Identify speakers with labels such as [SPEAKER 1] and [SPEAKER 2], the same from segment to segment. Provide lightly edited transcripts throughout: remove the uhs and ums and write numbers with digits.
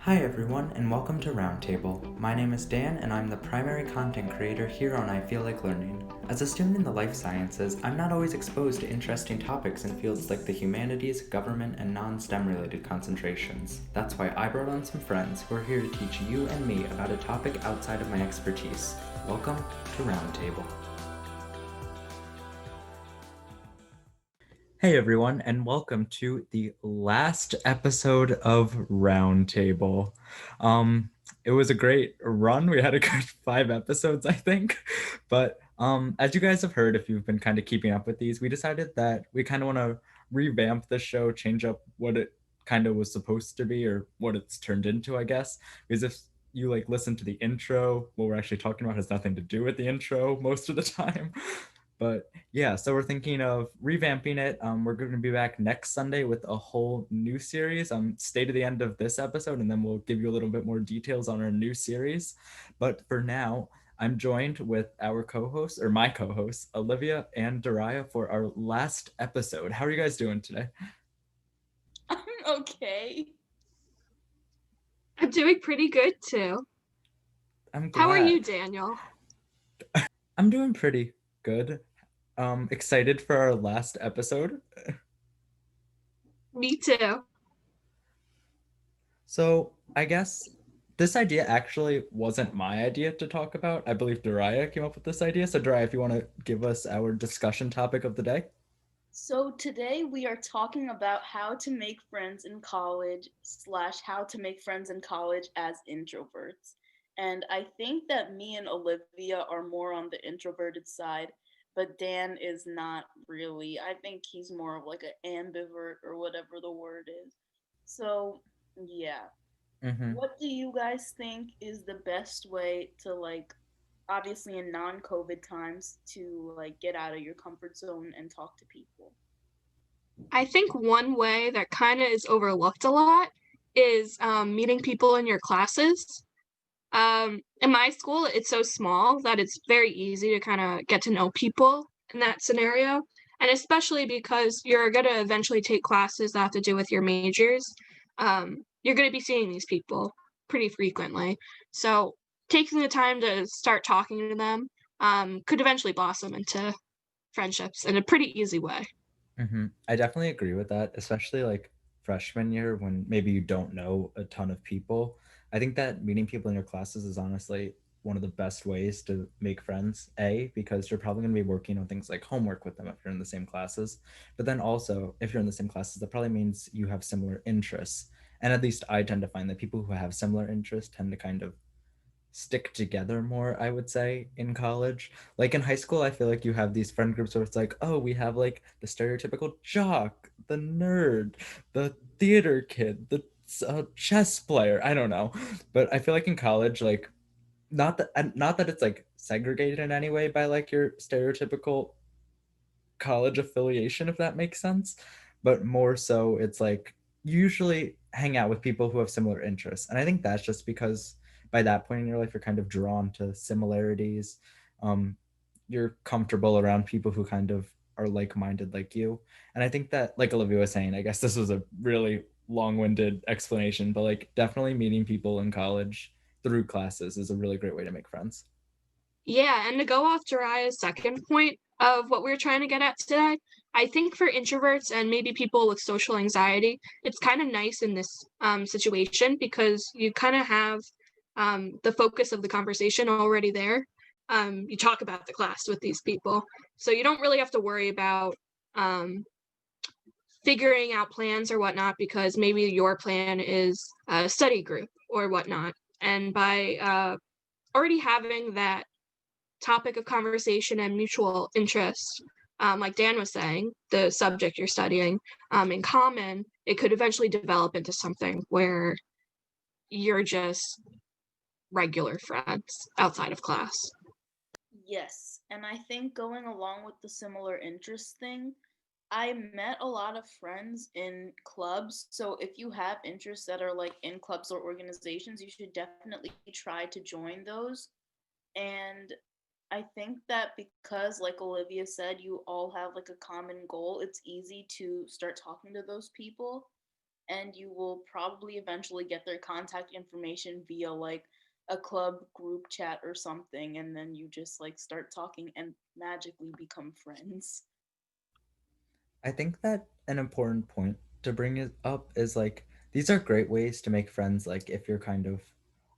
[SPEAKER 1] Hi everyone, and welcome to Roundtable. My name is Dan, and I'm the primary content creator here on I Feel Like Learning. As a student in the life sciences, I'm not always exposed to interesting topics in fields like the humanities, government, and non-STEM related concentrations. That's why I brought on some friends who are here to teach you and me about a topic outside of my expertise. Welcome to Roundtable. Hey everyone, and welcome to the last episode of Roundtable. It was a great run. We had a good 5 episodes, I think. But as you guys have heard, if you've been kind of keeping up with these, we decided that we kind of want to revamp the show, change up what it kind of was supposed to be or what it's turned into, I guess. Because if you listen to the intro, what we're actually talking about has nothing to do with the intro most of the time. But yeah, so we're thinking of revamping it. We're going to be back next Sunday with a whole new series. Stay to the end of this episode, and then we'll give you a little bit more details on our new series. But for now, I'm joined with our co-host, or my co-host, Olivia and Deeraiya, for our last episode. How are you guys doing today?
[SPEAKER 2] I'm okay.
[SPEAKER 3] I'm doing pretty good too.
[SPEAKER 1] I'm
[SPEAKER 3] How are you,
[SPEAKER 1] glad.
[SPEAKER 3] Daniel?
[SPEAKER 1] I'm doing pretty good. Excited for our last episode.
[SPEAKER 3] Me too.
[SPEAKER 1] So I guess this idea actually wasn't my idea to talk about. I believe Deeraiya came up with this idea. So Deeraiya, if you want to give us our discussion topic of the day.
[SPEAKER 2] So today we are talking about how to make friends in college slash how to make friends in college as introverts. And I think that me and Olivia are more on the introverted side, but Dan is not really. I think he's more of like an ambivert or whatever the word is. So yeah,
[SPEAKER 1] Mm-hmm.
[SPEAKER 2] what do you guys think is the best way to obviously in non-COVID times to get out of your comfort zone and talk to people?
[SPEAKER 3] I think one way that kind of is overlooked a lot is meeting people in your classes. In my school, it's so small that it's very easy to kind of get to know people in that scenario. And especially because you're going to eventually take classes that have to do with your majors, you're going to be seeing these people pretty frequently. So taking the time to start talking to them could eventually blossom into friendships in a pretty easy way.
[SPEAKER 1] Mm-hmm. I definitely agree with that, especially freshman year when maybe you don't know a ton of people. I think that meeting people in your classes is honestly one of the best ways to make friends. A, because you're probably going to be working on things like homework with them if you're in the same classes. But then also, if you're in the same classes, that probably means you have similar interests. And at least I tend to find that people who have similar interests tend to kind of stick together more, I would say, in college. Like in high school, I feel like you have these friend groups where it's like, oh, we have the stereotypical jock, the nerd, the theater kid, the chess player. I don't know. But I feel like in college, not that it's segregated in any way by your stereotypical college affiliation, if that makes sense, but more so it's you usually hang out with people who have similar interests. And I think that's just because by that point in your life, you're kind of drawn to similarities. Um, you're comfortable around people who kind of are like-minded like you. And I think that, like Olivia was saying, I guess this was a really long-winded explanation, but definitely meeting people in college through classes is a really great way to make friends.
[SPEAKER 3] Yeah, and to go off Jariah's second point of what we are trying to get at today, I think for introverts and maybe people with social anxiety, it's kind of nice in this situation because you kind of have the focus of the conversation already there. You talk about the class with these people, so you don't really have to worry about um, figuring out plans or whatnot because maybe your plan is a study group or whatnot. And by already having that topic of conversation and mutual interest, like Dan was saying, the subject you're studying in common, it could eventually develop into something where you're just regular friends outside of class.
[SPEAKER 2] Yes, and I think going along with the similar interest thing, I met a lot of friends in clubs. So if you have interests that are in clubs or organizations, you should definitely try to join those. And I think that because, like Olivia said, you all have a common goal, it's easy to start talking to those people. and you will probably eventually get their contact information via like a club group chat or something, and then you just like start talking and magically become friends.
[SPEAKER 1] I think that an important point to bring it up is like these are great ways to make friends like if you're kind of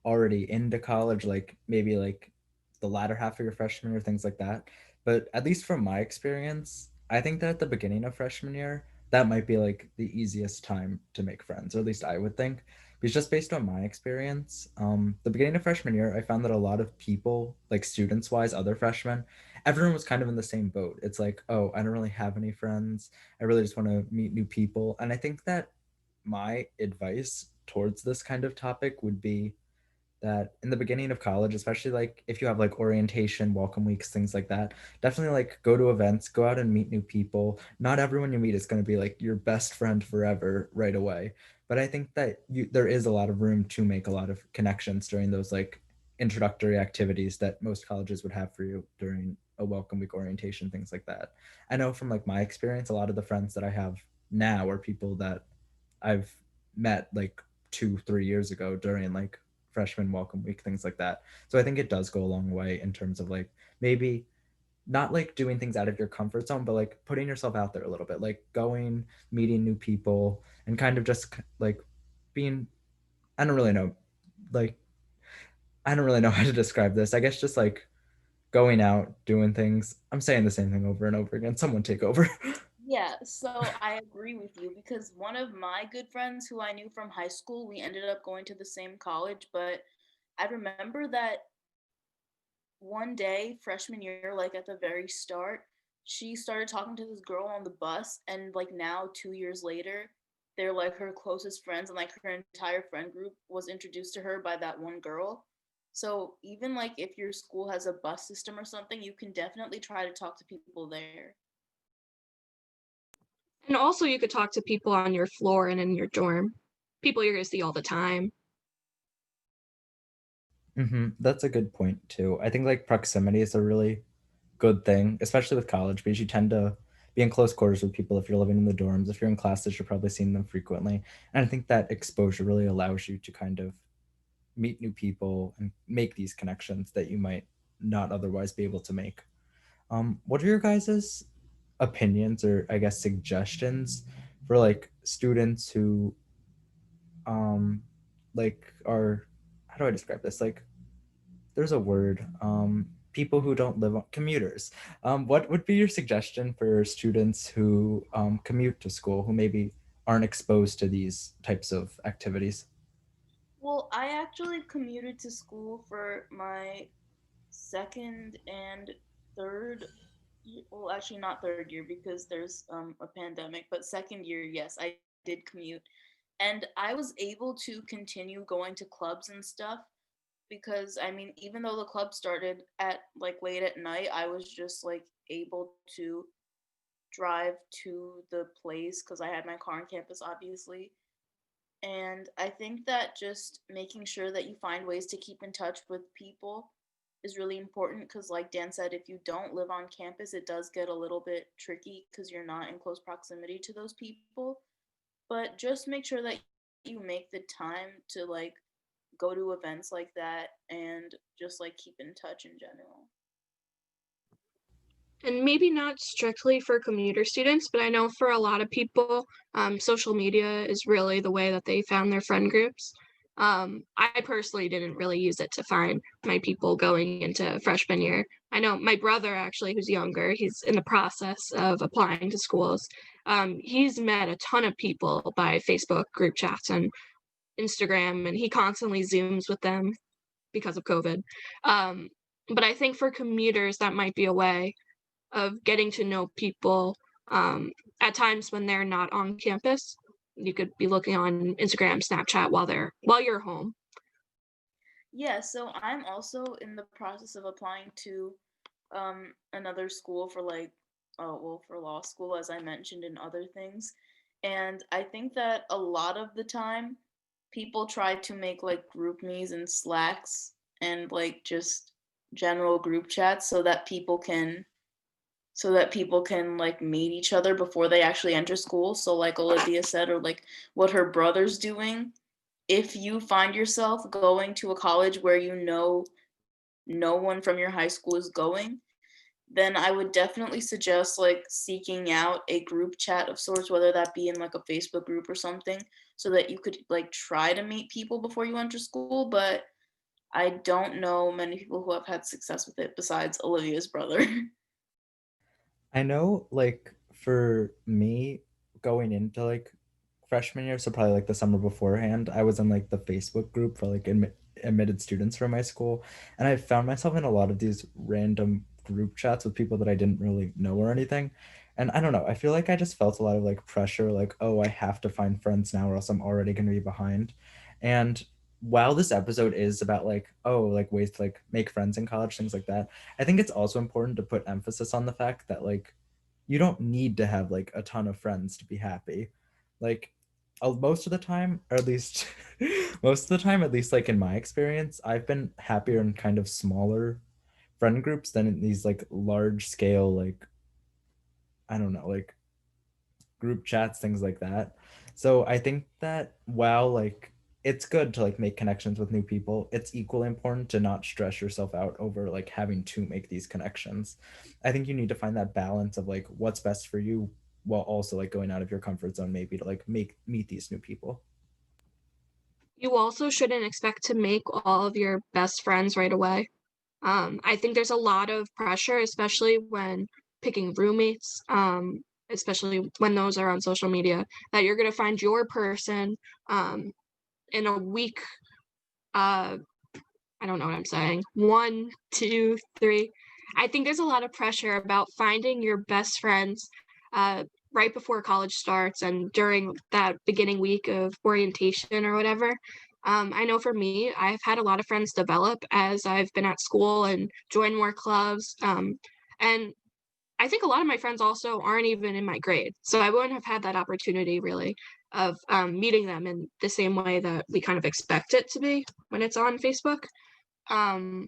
[SPEAKER 1] already into college, like maybe like the latter half of your freshman year, things like that. But at least from my experience, I think that at the beginning of freshman year, that might be like the easiest time to make friends, or at least I would think. Because just based on my experience, the beginning of freshman year, I found that a lot of people, like students wise, other freshmen, everyone was kind of in the same boat. It's like, oh, I don't really have any friends. I really just want to meet new people. And I think that my advice towards this kind of topic would be that in the beginning of college, especially like if you have like orientation, welcome weeks, things like that, definitely like go to events, go out and meet new people. Not everyone you meet is going to be like your best friend forever right away. But I think that there is a lot of room to make a lot of connections during those like introductory activities that most colleges would have for you during a welcome week orientation, things like that. I know from like my experience, a lot of the friends that I have now are people that I've met like 2 3 years ago during like freshman welcome week, things like that. So I think it does go a long way in terms of like maybe not like doing things out of your comfort zone, but like putting yourself out there a little bit, like going, meeting new people, and kind of just like being, I don't really know, like, I don't really know how to describe this. I guess just like going out, doing things. I'm saying the same thing over and over again. Someone take over.
[SPEAKER 2] Yeah, so I agree with you because one of my good friends who I knew from high school, we ended up going to the same college, but I remember that one day, freshman year, like at the very start, she started talking to this girl on the bus, and like now, 2 years later, they're like her closest friends, and like her entire friend group was introduced to her by that one girl. So even like if your school has a bus system or something, you can definitely try to talk to people there.
[SPEAKER 3] And also, you could talk to people on your floor and in your dorm, people you're going to see all the time.
[SPEAKER 1] That's a good point too. I think like proximity is a really good thing, especially with college, because you tend to be in close quarters with people if you're living in the dorms. If you're in classes, you're probably seeing them frequently. And I think that exposure really allows you to kind of meet new people and make these connections that you might not otherwise be able to make. What are your guys's opinions or I guess suggestions for like students who like are, how do I describe this? Like there's a word, people who don't live on commuters. What would be your suggestion for students who commute to school who maybe aren't exposed to these types of activities?
[SPEAKER 2] Well, I actually commuted to school for my second and third well, actually not third year because there's a pandemic, but second year, yes, I did commute. And I was able to continue going to clubs and stuff because I mean, even though the club started at like late at night, I was just like able to drive to the place because I had my car on campus, obviously. And I think that just making sure that you find ways to keep in touch with people is really important because, like Dan said, if you don't live on campus, it does get a little bit tricky because you're not in close proximity to those people. But just make sure that you make the time to like go to events like that and just like keep in touch in general.
[SPEAKER 3] And maybe not strictly for commuter students, but I know for a lot of people, social media is really the way that they found their friend groups. I personally didn't really use it to find my people going into freshman year. I know my brother, actually, who's younger, he's in the process of applying to schools. He's met a ton of people by Facebook group chats and Instagram, and he constantly Zooms with them because of COVID. Um, but I think for commuters, that might be a way of getting to know people at times when they're not on campus. You could be looking on Instagram, Snapchat while you're home.
[SPEAKER 2] Yeah, so I'm also in the process of applying to another school for like well for law school as I mentioned and other things. And I think that a lot of the time people try to make like group me's and slacks and like just general group chats so that people can so that people can like meet each other before they actually enter school. So like Olivia said, or like what her brother's doing, if you find yourself going to a college where you know no one from your high school is going, then I would definitely suggest like seeking out a group chat of sorts, whether that be in like a Facebook group or something, so that you could like try to meet people before you enter school. But I don't know many people who have had success with it besides Olivia's brother.
[SPEAKER 1] I know, like, for me, going into like freshman year, so probably like the summer beforehand, I was in like the Facebook group for like admitted students from my school, and I found myself in a lot of these random group chats with people that I didn't really know or anything. And I don't know, I feel like I just felt a lot of like pressure, like, oh, I have to find friends now or else I'm already going to be behind. And while this episode is about like, oh, like ways to like make friends in college, things like that, I think it's also important to put emphasis on the fact that like you don't need to have like a ton of friends to be happy. Like most of the time, or at least most of the time, at least like in my experience, I've been happier in kind of smaller friend groups than in these like large scale like I don't know, like group chats, things like that. So I think that while like it's good to like make connections with new people, it's equally important to not stress yourself out over like having to make these connections. I think you need to find that balance of like what's best for you while also like going out of your comfort zone maybe to like make meet these new people.
[SPEAKER 3] You also shouldn't expect to make all of your best friends right away. I think there's a lot of pressure, especially when picking roommates, especially when those are on social media, that you're gonna find your person um, in a week. Uh, I don't know what I'm saying. 1, 2, 3. I think there's a lot of pressure about finding your best friends uh, right before college starts and during that beginning week of orientation or whatever. I know for me, I've had a lot of friends develop as I've been at school and joined more clubs. And I think a lot of my friends also aren't even in my grade. So I wouldn't have had that opportunity really of meeting them in the same way that we kind of expect it to be when it's on Facebook. Um,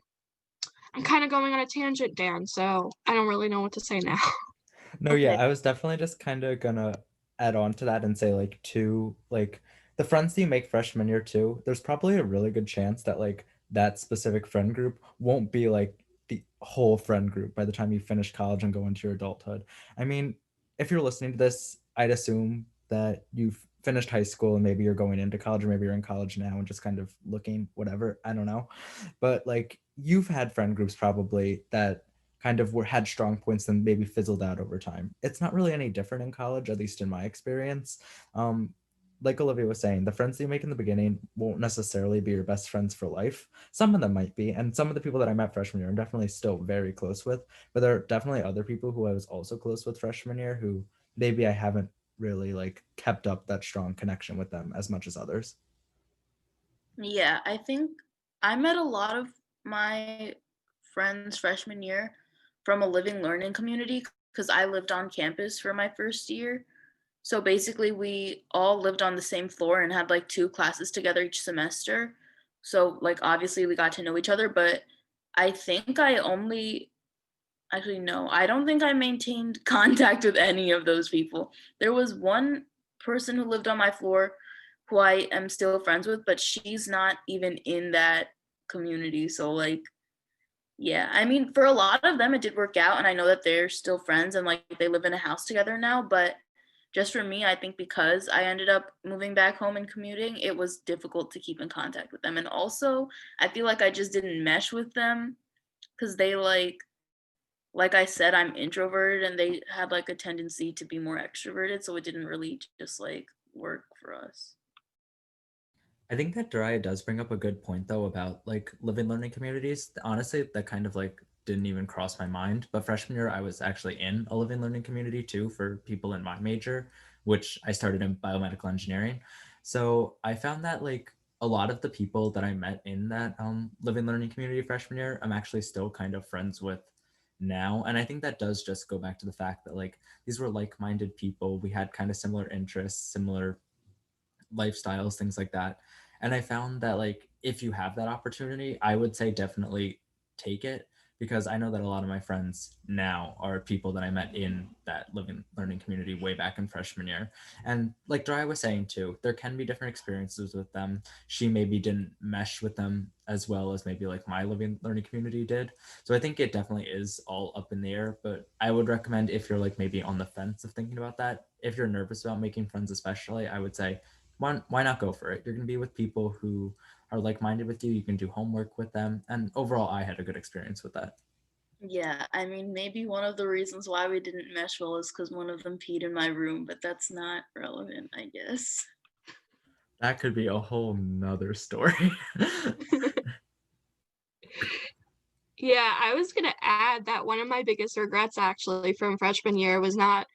[SPEAKER 3] I'm kind of going on a tangent, Dan, so I don't really know what to say now.
[SPEAKER 1] No, yeah,
[SPEAKER 2] Okay.
[SPEAKER 1] I was definitely just kind of gonna add on to that and say like two, like the friends that you make freshman year too, there's probably a really good chance that like that specific friend group won't be like the whole friend group by the time you finish college and go into your adulthood. I mean, if you're listening to this, I'd assume that you've finished high school and maybe you're going into college or maybe you're in college now and just kind of looking, whatever, I don't know. But like you've had friend groups probably that kind of were had strong points and maybe fizzled out over time. It's not really any different in college, at least in my experience. Um, like Olivia was saying, the friends that you make in the beginning won't necessarily be your best friends for life. Some of them might be, and some of the people that I met freshman year I'm definitely still very close with. But there are definitely other people who I was also close with freshman year who maybe I haven't really like kept up that strong connection with them as much as others.
[SPEAKER 2] Yeah, I think I met a lot of my friends freshman year from a living learning community because I lived on campus for my first year. So basically, we all lived on the same floor and had like two classes together each semester. So, like, obviously, we got to know each other, but I think I only actually, no, I don't think I maintained contact with any of those people. There was one person who lived on my floor who I am still friends with, but she's not even in that community. So, like, yeah, I mean, for a lot of them, it did work out, and I know that they're still friends and like they live in a house together now. But just for me, I think because I ended up moving back home and commuting, it was difficult to keep in contact with them. And also, I feel like I just didn't mesh with them because they like I said, I'm introverted and they had like a tendency to be more extroverted, so it didn't really just like work for us.
[SPEAKER 1] I think that Daria does bring up a good point though about like living learning communities. Honestly, that kind of like didn't even cross my mind. But freshman year, I was actually in a living learning community too for people in my major, which I started in biomedical engineering. So I found that like a lot of the people that I met in that living learning community freshman year, I'm actually still kind of friends with now. And I think that does just go back to the fact that like these were like-minded people. We had kind of similar interests, similar lifestyles, things like that. And I found that like if you have that opportunity, I would say definitely take it because I know that a lot of my friends now are people that I met in that living learning community way back in freshman year. And like Dry was saying too, there can be different experiences with them. She maybe didn't mesh with them as well as maybe like my living learning community did. So I think it definitely is all up in the air, but I would recommend if you're like maybe on the fence of thinking about that, if you're nervous about making friends especially, I would say why not go for it? You're going to be with people who are like-minded with you. You can do homework with them, and overall I had a good experience with that.
[SPEAKER 2] Yeah, I mean, maybe one of the reasons why we didn't mesh well is because one of them peed in my room, but that's not relevant, I guess.
[SPEAKER 1] That could be a whole nother story.
[SPEAKER 3] Yeah, I was gonna add that one of my biggest regrets actually from freshman year was not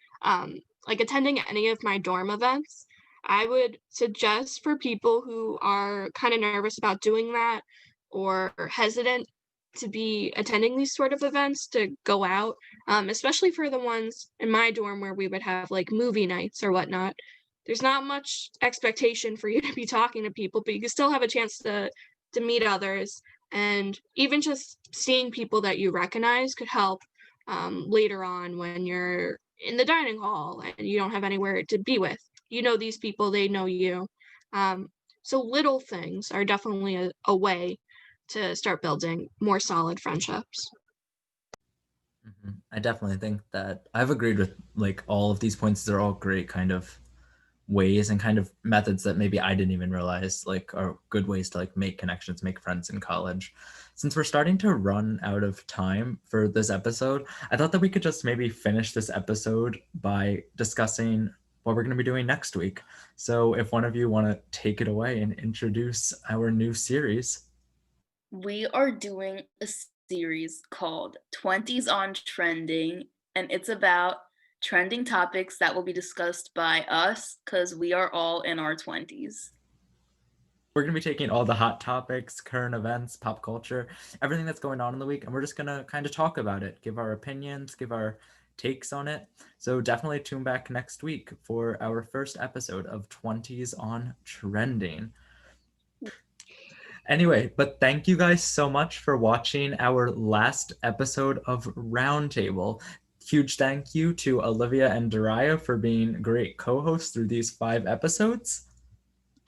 [SPEAKER 3] like attending any of my dorm events. I would suggest for people who are kind of nervous about doing that or hesitant to be attending these sort of events to go out, especially for the ones in my dorm where we would have like movie nights or whatnot. There's not much expectation for you to be talking to people, but you can still have a chance to meet others, and even just seeing people that you recognize could help later on when you're in the dining hall and you don't have anywhere to be with. You know these people, they know you. Um, so little things are definitely a way to start building more solid friendships.
[SPEAKER 1] I definitely think that I've agreed with like all of these points. They're all great kind of ways and kind of methods that maybe I didn't even realize like are good ways to like make connections, make friends in college. Since we're starting to run out of time for this episode, I thought that we could just maybe finish this episode by discussing what we're going to be doing next week. So if one of you want to take it away and introduce our new series.
[SPEAKER 2] We are doing a series called 20s on Trending, and it's about trending topics that will be discussed by us because we are all in our 20s.
[SPEAKER 1] We're going to be taking all the hot topics, current events, pop culture, everything that's going on in the week, and we're just going to kind of talk about it, give our opinions, give our takes on it. So definitely tune back next week for our first episode of 20s on Trending. Anyway, but thank you guys so much for watching our last episode of Roundtable. Huge thank you to Olivia and Deeraiya for being great co-hosts through these 5 episodes.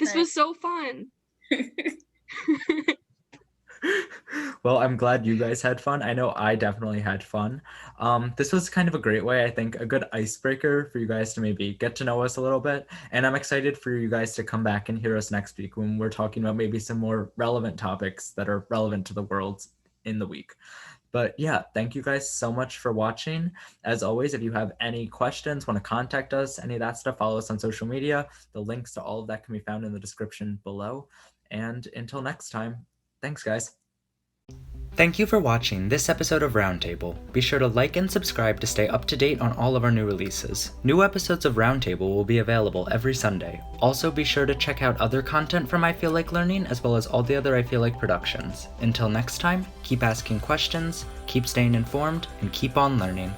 [SPEAKER 3] This was so fun.
[SPEAKER 1] Well, I'm glad you guys had fun. I know I definitely had fun. This was kind of a great way, I think, a good icebreaker for you guys to maybe get to know us a little bit. And I'm excited for you guys to come back and hear us next week when we're talking about maybe some more relevant topics that are relevant to the world in the week. But yeah, thank you guys so much for watching. As always, if you have any questions, want to contact us, any of that stuff, follow us on social media. The links to all of that can be found in the description below. And until next time, thanks, guys. Thank you for watching this episode of Roundtable. Be sure to like and subscribe to stay up to date on all of our new releases. New episodes of Roundtable will be available every Sunday. Also, be sure to check out other content from I Feel Like Learning, as well as all the other I Feel Like productions. Until next time, keep asking questions, keep staying informed, and keep on learning.